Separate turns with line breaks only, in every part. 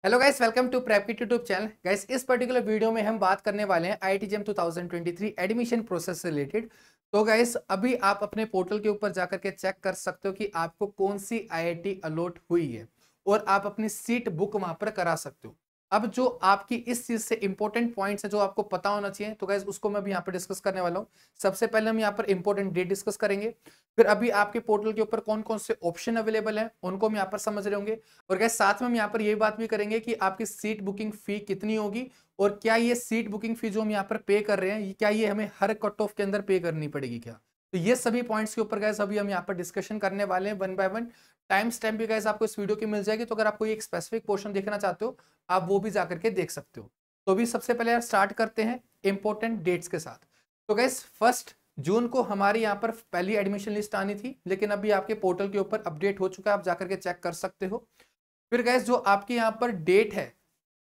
Hello guys, welcome to prep kit YouTube channel. Guys, इस particular video में हम बात करने वाले हैं आईआईटी जेईई 2023 एडमिशन प्रोसेस से रिलेटेड। तो गाइस, अभी आप अपने पोर्टल के ऊपर जाकर के चेक कर सकते हो कि आपको कौन सी आईआईटी अलॉट हुई है और आप अपनी सीट बुक वहां पर करा सकते हो। अब जो आपकी इस चीज से इंपॉर्टेंट पॉइंट्स है जो आपको पता होना चाहिए, तो गाइस उसको मैं भी यहाँ पर डिस्कस करने वाला हूँ। सबसे पहले हम यहाँ पर इंपॉर्टेंट डेट डिस्कस करेंगे, फिर अभी आपके पोर्टल के ऊपर कौन कौन से ऑप्शन अवेलेबल हैं उनको हम यहाँ पर समझ रहे होंगे। और गाइस, साथ में हम यहाँ पर ये बात भी करेंगे कि आपकी सीट बुकिंग फी कितनी होगी और क्या ये सीट बुकिंग फी जो हम यहाँ पर पे कर रहे हैं क्या ये हमें हर कट ऑफ के अंदर पे करनी पड़ेगी क्या। तो ये सभी पॉइंट्स के ऊपर गाइस अभी हम यहाँ पर डिस्कशन करने वाले हैं one by one. Time stamp भी गाइस आपको इस वीडियो की मिल जाएगी, तो अगर आपको एक स्पेसिफिक पोर्शन देखना चाहते हो आप वो भी जाकर के देख सकते हो। तो अभी सबसे पहले यार स्टार्ट करते हैं इंपॉर्टेंट डेट्स के साथ। तो गाइस, 1 जून को हमारी यहाँ पर पहली एडमिशन लिस्ट आनी थी, लेकिन अभी आपके पोर्टल के ऊपर अपडेट हो चुका है, आप जाकर के चेक कर सकते हो। फिर गैस, जो आपकी यहाँ पर डेट है,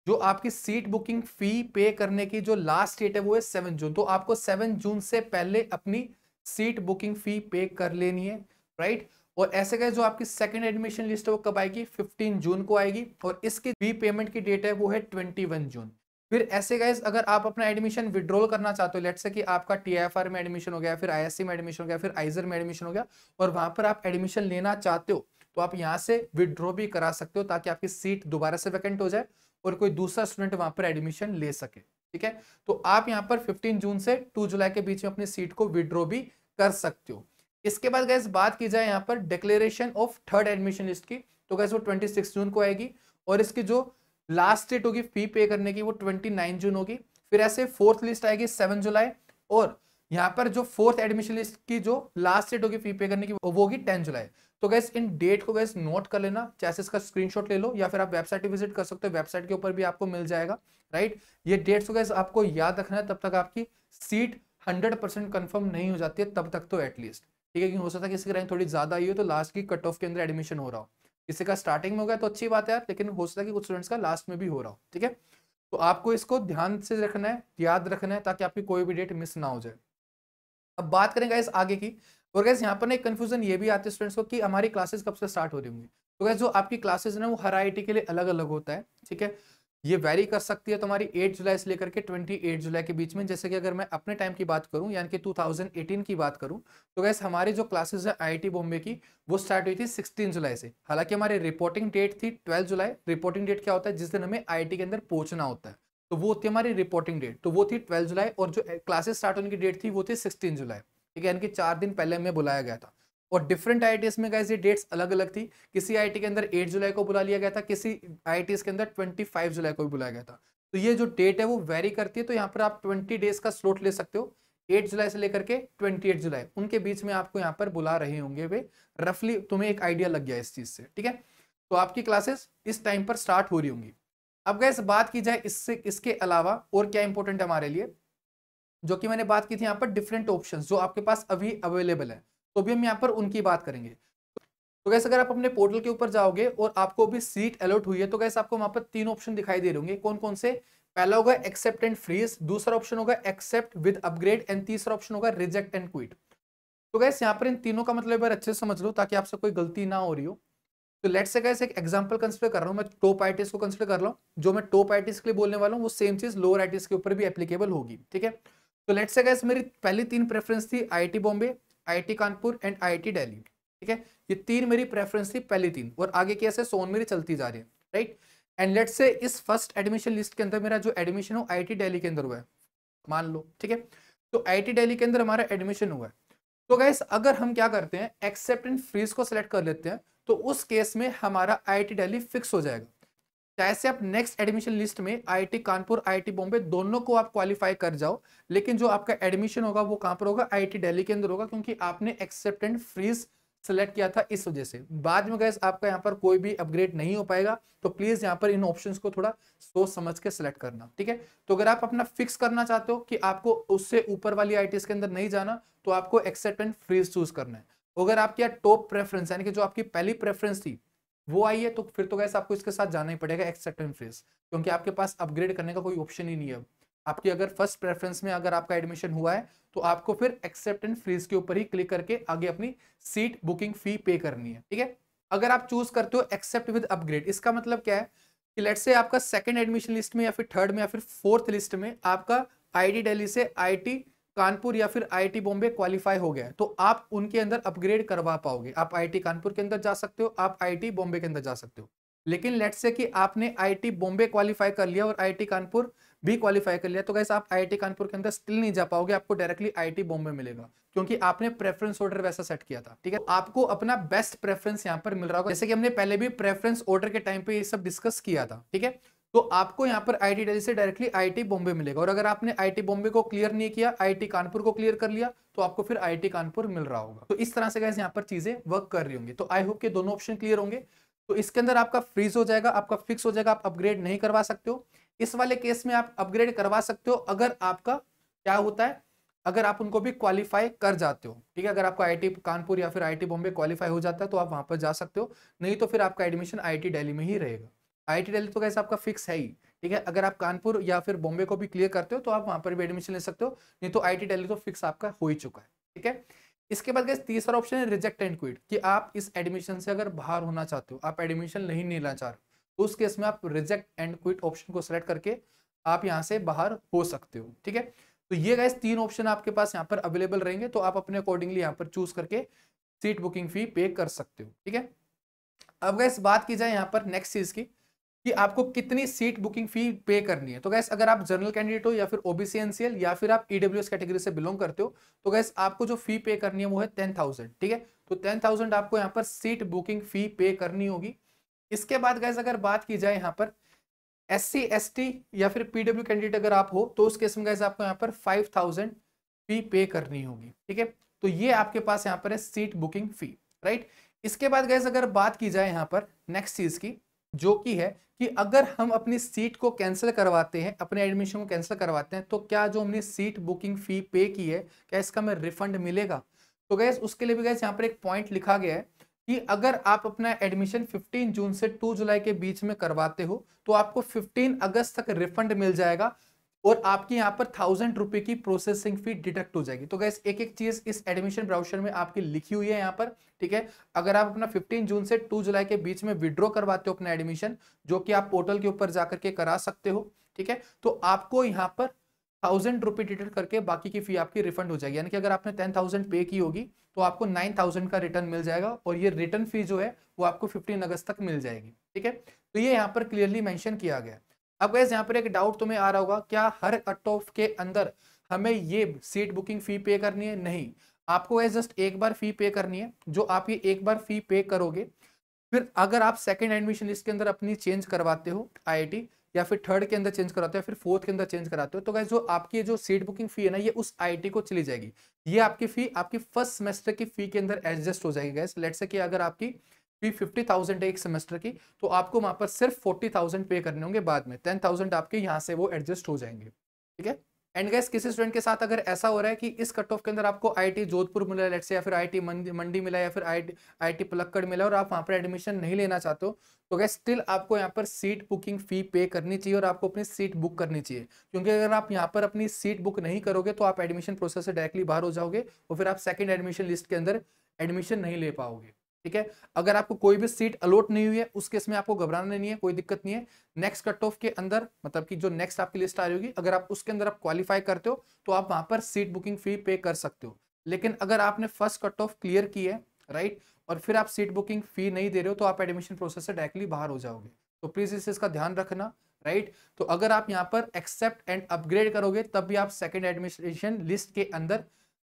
जो आपकी सीट बुकिंग फी पे करने की जो लास्ट डेट है वो है 7 जून। तो आपको 7 जून से पहले अपनी सीट बुकिंग फी पे कर लेनी है, राइट। और ऐसे गए जो आपकी सेकंड एडमिशन लिस्ट है वो कब आएगी, 15 जून को आएगी, और इसकी फी पेमेंट की डेट है वो है 21 जून। फिर ऐसे गाइस, अगर आप अपना एडमिशन विड्रॉल करना चाहते हो, लेट्स से कि आपका टीआईएफआर में एडमिशन हो गया, फिर आईएससी में एडमिशन हो गया, फिर आइजर में एडमिशन हो गया, और वहां पर आप एडमिशन लेना चाहते हो, तो आप यहाँ से विड्रॉ भी करा सकते हो ताकि आपकी सीट दोबारा से वैकेंट हो जाए और कोई दूसरा स्टूडेंट वहां पर एडमिशन ले सके। ठीक है, तो आप यहाँ पर 15 जून से 2 जुलाई के बीच में अपनी सीट को विड्रॉ भी कर सकते हो। इसके बाद गैस बात की जाए यहाँ पर declaration of third admission list की, तो गैस वो 26 जून को आएगी, और इसकी जो लास्ट डेट होगी फी पे करने की वो 29 जून होगी। फिर ऐसे फोर्थ लिस्ट आएगी 7 जुलाई, और यहाँ पर जो फोर्थ एडमिशन लिस्ट की जो लास्ट डेट होगी फी पे करने की वो होगी 10 जुलाई। तो गैस इन डेट को गैस नोट कर लेना, चाहे इसका स्क्रीनशॉट ले लो या फिर आप वेबसाइट विजिट कर सकते हो, वेबसाइट के ऊपर भी आपको मिल जाएगा, राइट। ये डेट्स को गैस आपको याद रखना है, तब तक आपकी सीट 100% कंफर्म नहीं हो जाती है, तब तक तो एटलीस्ट। ठीक है, कि हो सकता है कि इसकी रैंक थोड़ी ज्यादा आई हो तो लास्ट की कट ऑफ के अंदर एडमिशन हो रहा हो। किसी का स्टार्टिंग में हो गया तो अच्छी बात है यार, लेकिन हो सकता है कि कुछ स्टूडेंट्स का लास्ट में भी हो रहा हो। ठीक है, तो आपको इसको ध्यान से रखना है, याद रखना है, ताकि आपकी कोई भी डेट मिस ना हो जाए। अब बात करें गाइस आगे की, और गाइस यहाँ पर एक कंफ्यूजन ये भी आती है स्टूडेंट्स को कि हमारी क्लासेस कब से स्टार्ट हो रही होंगी। तो गाइस, जो आपकी क्लासेस है ना वो हर आईआईटी के लिए अलग अलग होता है। ठीक है, ये वेरी कर सकती है तुम्हारी 8 जुलाई से लेकर के 28 जुलाई के बीच में। जैसे कि अगर मैं अपने टाइम की बात करूं, यानी कि 2018 की बात करूं, तो गाइस हमारी जो क्लासेस है आईआईटी बॉम्बे की वो स्टार्ट हुई थी 16 जुलाई से। हालांकि हमारी रिपोर्टिंग डेट थी 12 जुलाई। रिपोर्टिंग डेट क्या होता है, जिस दिन हमें आईआईटी के अंदर पहुंचना होता है, तो वो होती है हमारी रिपोर्टिंग डेट, तो वो थी 12 जुलाई, और जो क्लासेस स्टार्ट होने की डेट थी वो थी 16 जुलाई। ठीक है, यानी कि 4 दिन पहले हमें बुलाया गया था। और डिफरेंट आईआईटीज में गाइस ये डेट्स अलग अलग थी। किसी आईआईटी के अंदर 8 जुलाई को बुला लिया गया था, किसी आईआईटीज के अंदर 25 जुलाई को भी बुलाया गया था। तो ये जो डेट है वो वेरी करती है, तो यहाँ पर आप 20 डेज का स्लॉट ले सकते हो। 8 जुलाई से लेकर के 28 जुलाई उनके बीच में आपको यहाँ पर बुला रहे होंगे वे। रफली तुम्हें एक आइडिया लग गया इस चीज से। ठीक है, तो आपकी क्लासेस इस टाइम पर स्टार्ट हो रही होंगी। अब गैस बात की जाए इससे इसके अलावा और क्या इंपॉर्टेंट है हमारे लिए, जो कि मैंने बात की थी यहाँ पर डिफरेंट ऑप्शंस जो आपके पास अभी अवेलेबल है, तो भी हम यहाँ पर उनकी बात करेंगे। तो गैस, अगर आप अपने पोर्टल के ऊपर जाओगे और आपको भी सीट अलॉट हुई है, तो गैस आपको वहां पर 3 ऑप्शन दिखाई दे रहे होंगे। कौन कौन से? पहला होगा एक्सेप्ट एंड फ्रीज, दूसरा ऑप्शन होगा एक्सेप्ट विद अपग्रेड, एंड तीसरा ऑप्शन होगा रिजेक्ट एंड क्विट। तो गैस यहाँ पर इन तीनों का मतलब अच्छे से समझ लो ताकि आपसे कोई गलती ना हो रही हो। तो लेट्स से गैस एक एग्जांपल कंसीडर कर रहा हूं, मैं टॉप आईटीज को कंसीडर कर रहा हूं। जो मैं टॉप आईटीज के लिए बोलने वाला हूं वो सेम चीज लोअर आईटीज के ऊपर भी एप्लीकेबल होगी। ठीक है, तो लेट्स से गैस मेरी पहली 3 प्रेफरेंस थी IIT Bombay, IIT Kanpur and IIT Delhi. ठीक है, ये 3 मेरी प्रेफरेंस थी, पहली 3, और आगे की ऐसे सोन मेरी चलती जा रही है, राइट। एंड लेट्स से इस फर्स्ट एडमिशन लिस्ट के अंदर मेरा जो एडमिशन हो आईआईटी दिल्ली के अंदर हुआ है, मान लो। ठीक है, तो आईआईटी दिल्ली के अंदर हमारा एडमिशन हुआ है। तो गाइस, अगर हम क्या करते हैं एक्सेप्ट एंड फ्रीज को सिलेक्ट कर लेते हैं, तो उस केस में हमारा आईआईटी दिल्ली फिक्स हो जाएगा। चाहे से आप नेक्स्ट एडमिशन लिस्ट में आईआईटी कानपुर आईआईटी बॉम्बे दोनों को आप क्वालिफाई कर जाओ, लेकिन जो आपका एडमिशन होगा वो कहां पर होगा, आईआईटी दिल्ली के अंदर होगा, क्योंकि आपने एक्सेप्ट एंड फ्रीज सेलेक्ट किया था इस वजह से। बाद में गैस आपका यहाँ पर कोई भी अपग्रेड नहीं हो पाएगा, तो प्लीज यहाँ पर इन ऑप्शंस को थोड़ा सोच समझ के सिलेक्ट करना। ठीक है, तो अगर आप अपना फिक्स करना चाहते हो कि आपको उससे ऊपर वाली आईआईटीज के अंदर नहीं जाना, तो आपको एक्सेप्ट एंड फ्रीज चूज करना है। अगर आपकी टॉप प्रेफरेंस यानी कि जो आपकी पहली प्रेफरेंस थी वो आई है, तो फिर तो गैस आपको इसके साथ जाना ही पड़ेगा एक्सेप्ट एंड फ्रीज, क्योंकि आपके पास अपग्रेड करने का कोई ऑप्शन ही नहीं है। आपकी अगर फर्स्ट प्रेफरेंस में अगर आपका एडमिशन हुआ है, तो आपको फिर एक्सेप्ट एंड फ्रीज के ऊपर ही क्लिक करके आगे अपनी सीट बुकिंग फी पे करनी है। ठीक है, अगर आप चूज करते हो एक्सेप्ट विद अपग्रेड, इसका मतलब क्या है, कि लेट्स से आपका सेकंड एडमिशन लिस्ट में या फिर थर्ड में या फिर फोर्थ लिस्ट में आपका आईआईटी दिल्ली से आईआईटी कानपुर या फिर आईआईटी बॉम्बे क्वालिफाई हो गया है, तो आप उनके अंदर अपग्रेड करवा पाओगे। आप आईआईटी कानपुर के अंदर जा सकते हो, आप आईआईटी बॉम्बे के अंदर जा सकते हो। लेकिन लेट्स से कि आपने आईआईटी बॉम्बे क्वालिफाई कर लिया और आईआईटी कानपुर भी क्वालिफाई कर लिया, तो गाइस आप आईआईटी कानपुर के अंदर स्टिल नहीं जा पाओगे, आपको डायरेक्टली आईआईटी बॉम्बे मिलेगा, क्योंकि आपने प्रेफरेंस ऑर्डर वैसा सेट किया था। ठीक है, आपको अपना बेस्ट प्रेफरेंस यहाँ पर मिल रहा होगा, जैसे कि हमने पहले भी प्रेफरेंस ऑर्डर के टाइम पे ये सब डिस्कस किया था। ठीक है, तो आपको यहाँ पर आईआईटी दिल्ली से डायरेक्टली आईआईटी बॉम्बे मिलेगा, और अगर आपने आईआईटी बॉम्बे को क्लियर नहीं किया, आईआईटी कानपुर को क्लियर कर लिया, तो आपको फिर आईआईटी कानपुर मिल रहा होगा। तो इस तरह से गाइस यहाँ पर चीजें वर्क कर रही होंगी। तो आई होप के दोनों ऑप्शन क्लियर होंगे। तो इसके अंदर आपका फ्रीज हो जाएगा, आपका फिक्स हो जाएगा, आप अपग्रेड नहीं करवा सकते हो। इस वाले केस में आप अपग्रेड करवा सकते हो अगर आपका क्या होता है, अगर आप उनको भी क्वालिफाई कर जाते हो। ठीक है, अगर आपका आईआईटी कानपुर या फिर आईआईटी बॉम्बे क्वालिफाई हो जाता है तो आप वहां पर जा सकते हो, नहीं तो फिर आपका एडमिशन आईआईटी दिल्ली में ही रहेगा। आईआईटी दिल्ली तो कैसे आपका फिक्स है ही। ठीक है, अगर आप कानपुर या फिर बॉम्बे को भी क्लियर करते हो तो आप वहां पर भी एडमिशन ले सकते हो, नहीं तो आईआईटी दिल्ली तो फिक्स आपका हो ही चुका है। ठीक है, इसके बाद गाइस तीसरा ऑप्शन है रिजेक्ट एंड क्विट, कि आप इस एडमिशन से अगर बाहर होना चाहते हो, आप एडमिशन नहीं लेना चाह रहे हो, तो उस केस में आप रिजेक्ट एंड क्विट ऑप्शन को सिलेक्ट करके आप यहाँ से बाहर हो सकते हो। ठीक है, तो ये गाइस तीन ऑप्शन आपके पास यहाँ पर अवेलेबल रहेंगे, तो आप अपने अकॉर्डिंगली यहाँ पर चूज करके सीट बुकिंग फी पे कर सकते हो। ठीक है, अब गाइस बात की जाए यहाँ पर नेक्स्ट चीज की, कि आपको कितनी सीट बुकिंग फी पे करनी है। तो गैस अगर आप जनरल कैंडिडेट हो या फिर ओबीसी एनसीएल या फिर आप ईडब्ल्यूएस कैटेगरी से बिलोंग करते हो, तो गैस आपको जो फी पे करनी है वो है 10,000। ठीक है, तो 10,000 आपको यहाँ पर सीट बुकिंग फी पे करनी होगी। इसके बाद गैस अगर बात की जाए यहाँ पर SC ST या फिर पीडब्ल्यू कैंडिडेट अगर आप हो, तो उस केस में गैस आपको यहाँ पर 5,000 फी पे करनी होगी। ठीक है, तो ये आपके पास यहाँ पर है सीट बुकिंग फी, राइट। इसके बाद गैस अगर बात की जाए यहाँ पर नेक्स्ट चीज की, जो कि है कि अगर हम अपनी सीट को कैंसिल करवाते हैं, अपने एडमिशन को कैंसिल करवाते हैं, तो क्या जो हमने सीट बुकिंग फी पे की है, क्या इसका हमें रिफंड मिलेगा। तो गैस उसके लिए भी गैस यहाँ पर एक पॉइंट लिखा गया है कि अगर आप अपना एडमिशन 15 जून से 2 जुलाई के बीच में करवाते हो, तो आपको 15 अगस्त तक रिफंड मिल जाएगा, और आपकी यहाँ पर 1,000 रुपए की प्रोसेसिंग फी डिडक्ट हो जाएगी। तो गैस एक एक चीज इस एडमिशन ब्राउचर में आपकी लिखी हुई है यहाँ पर। ठीक है, अगर आप अपना 15 जून से 2 जुलाई के बीच में विड्रॉ करवाते हो अपना एडमिशन, जो कि आप पोर्टल के ऊपर जाकर के करा सकते हो, ठीक है, तो आपको यहाँ पर 1,000 रुपए डिडक्ट करके बाकी की फी आपकी रिफंड हो जाएगी। यानी कि अगर आपने 10,000 पे की होगी तो आपको 9,000 का रिटर्न मिल जाएगा, और ये रिटर्न फी जो है वो आपको 15 अगस्त तक मिल जाएगी। ठीक है, तो ये यहाँ पर क्लियरली मेंशन किया गया है। अब गैस यहाँ पर एक डाउट तुम्हें आ रहा होगा, क्या हर कट ऑफ के अंदर हमें ये सीट बुकिंग फी पे करनी है? नहीं, आपको गैस जस्ट एक बार फी पे करनी है। जो आप ये एक बार फी पे करोगे, फिर अगर आप सेकंड एडमिशन लिस्ट के अंदर अपनी चेंज करवाते हो आईआईटी, या फिर थर्ड के अंदर चेंज कराते हो, या फिर फोर्थ के अंदर चेंज कराते हो, तो गाइस जो आपकी जो सीट बुकिंग फी है ना, ये उस आईआईटी को चली जाएगी। ये आपकी फी आपकी फर्स्ट सेमेस्टर की फी के अंदर एडजस्ट हो जाएगी। गाइस लेट्स से कि अगर आपकी फी 50,000 है एक सेमेस्टर की, तो आपको वहां पर सिर्फ 40,000 पे करने होंगे, बाद में 10,000 आपके यहाँ से वो एडजस्ट हो जाएंगे। ठीक है, एंड गाइस किसी स्टूडेंट के साथ अगर ऐसा हो रहा है कि इस कट ऑफ के अंदर आपको आईआईटी जोधपुर मिला है, लेट्स से, या फिर आईआईटी मंडी मिला, या फिर आईआईटी पलक्कड़ मिला, और आप वहां पर एडमिशन नहीं लेना चाहते हो, तो गैस स्टिल आपको यहाँ पर सीट बुकिंग फी पे करनी चाहिए, और आपको अपनी सीट बुक करनी चाहिए। क्योंकि अगर आप यहाँ पर अपनी सीट बुक नहीं करोगे तो आप एडमिशन प्रोसेस से डायरेक्टली बाहर हो जाओगे, और फिर आप सेकंड एडमिशन लिस्ट के अंदर एडमिशन नहीं ले पाओगे। ठीक है, अगर आपको कोई भी सीट अलॉट नहीं हुई है, उस केस में आपको घबराना नहीं है, कोई दिक्कत नहीं है। नेक्स्ट कट ऑफ के अंदर, मतलब कि जो नेक्स्ट आपकी लिस्ट आ रही होगी, अगर आप उसके अंदर आप क्वालिफाई करते हो, तो आप वहां पर सीट बुकिंग फी पे कर सकते हो। लेकिन अगर आपने फर्स्ट कट ऑफ क्लियर की है, राइट, और फिर आप सीट बुकिंग फी नहीं दे रहे हो, तो आप एडमिशन प्रोसेस से डायरेक्टली बाहर हो जाओगे। तो प्लीज इस चीज का ध्यान रखना, राइट। तो अगर आप यहाँ पर एक्सेप्ट एंड अपग्रेड करोगे, तब भी आप सेकेंड एडमिशन लिस्ट के अंदर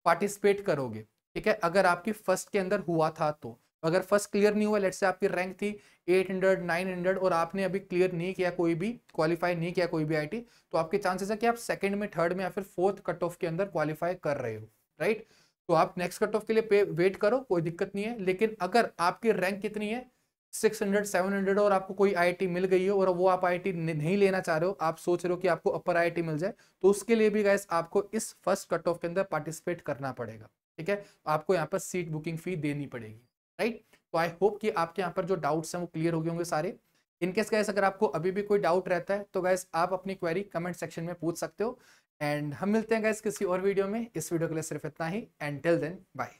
पार्टिसिपेट करोगे। ठीक है, अगर आपकी फर्स्ट के अंदर हुआ था तो। अगर फर्स्ट क्लियर नहीं हुआ, लेट्स से आपकी रैंक थी 800 900 और आपने अभी क्लियर नहीं किया, कोई भी क्वालिफाई नहीं किया कोई भी आईटी, तो आपके चांसेस है कि आप सेकंड में, थर्ड में या फिर फोर्थ कट ऑफ के अंदर क्वालिफाई कर रहे हो, राइट। तो आप नेक्स्ट कट ऑफ के लिए वेट करो, कोई दिक्कत नहीं है। लेकिन अगर आपकी रैंक कितनी है 600 700 और आपको कोई आईआईटी मिल गई हो, और वो आप आईआईटी नहीं लेना चाह रहे हो, आप सोच रहे हो कि आपको अपर आईआईटी मिल जाए, तो उसके लिए भी गाइस आपको इस फर्स्ट कट ऑफ के अंदर पार्टिसिपेट करना पड़ेगा। ठीक है, आपको यहाँ पर सीट बुकिंग फी देनी पड़ेगी, राइट। तो आई होप कि आपके यहाँ पर जो डाउट्स हैं वो क्लियर हो गए होंगे सारे। इनकेस गाइस अगर आपको अभी भी कोई डाउट रहता है, तो गाइस आप अपनी क्वेरी कमेंट सेक्शन में पूछ सकते हो। एंड हम मिलते हैं गाइस किसी और वीडियो में। इस वीडियो के लिए सिर्फ इतना ही, एंड टिल देन बाय।